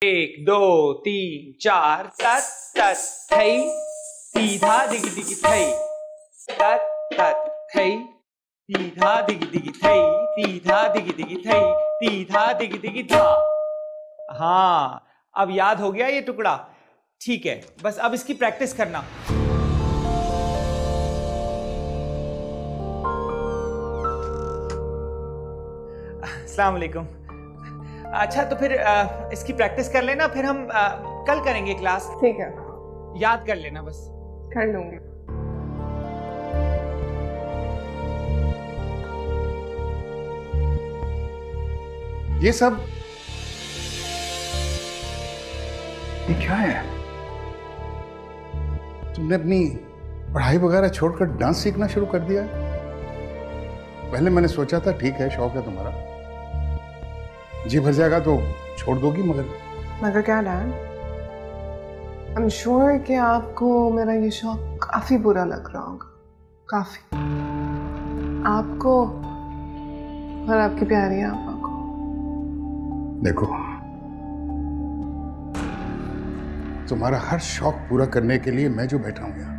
एक दो तीन चार तत तत थई सीधा दिगी दिगी थई तत तत थई सीधा दिगी दिगी थई सीधा दिगी दिगी थई सीधा दिगी दिगी था। हाँ, अब याद हो गया ये टुकड़ा? ठीक है, बस अब इसकी प्रैक्टिस करना। अस्सलाम वालेकुम। अच्छा तो फिर इसकी प्रैक्टिस कर लेना, फिर हम कल करेंगे क्लास। ठीक है, याद कर लेना बस। कर लूंगी। ये सब ये क्या है? तुमने अपनी पढ़ाई वगैरह छोड़कर डांस सीखना शुरू कर दिया है? पहले मैंने सोचा था ठीक है, शौक है तुम्हारा, जी भर जाएगा तो छोड़ दोगी, मगर क्या डैड? आई एम श्योर कि आपको मेरा ये शौक काफी बुरा लग रहा होगा, काफी। आपको और आपकी प्यारी आपा को। देखो, तुम्हारा हर शौक पूरा करने के लिए मैं जो बैठा हूं यहाँ,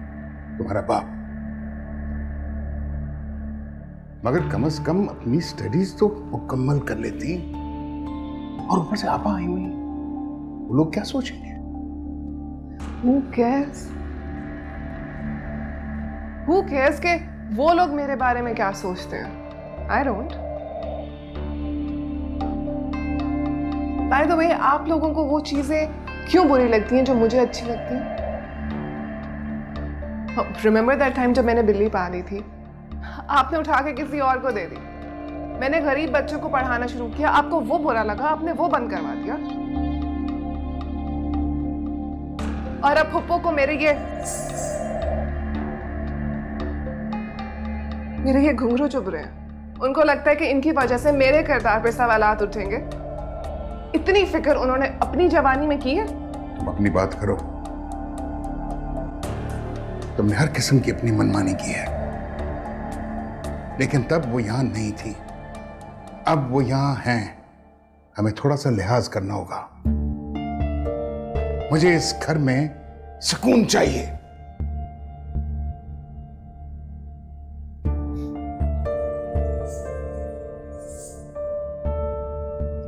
तुम्हारा बाप, मगर कम से कम अपनी स्टडीज तो मुकम्मल कर लेती। और ऊपर से आपा आई हुई, वो लोग क्या सोचेंगे? Who cares? Who cares कि वो लोग मेरे बारे में क्या सोचते हैं? I don't. By the way, आप लोगों को वो चीजें क्यों बुरी लगती हैं जो मुझे अच्छी लगती हैं? Remember that time जब मैंने बिल्ली पाली थी, आपने उठा के किसी और को दे दी। मैंने गरीब बच्चों को पढ़ाना शुरू किया, आपको वो बुरा लगा, आपने वो बंद करवा दिया। और अब फुप्पो को मेरे ये घुंघरू चुभ रहे हैं। उनको लगता है कि इनकी वजह से मेरे किरदार पे सवालात उठेंगे। इतनी फिक्र उन्होंने अपनी जवानी में की है। तुम अपनी बात करो, तुमने हर किस्म की अपनी मनमानी की है, लेकिन तब वो यहां नहीं थी, अब वो यहां हैं। हमें थोड़ा सा लिहाज करना होगा। मुझे इस घर में सुकून चाहिए।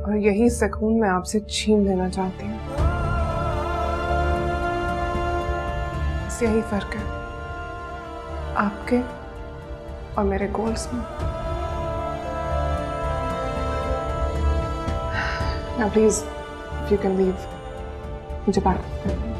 और यही सुकून मैं आपसे छीन लेना चाहती हूँ। बस यही फर्क है आपके और मेरे गोल्स में। Now please, if you can leave. मुझे बात करनी है।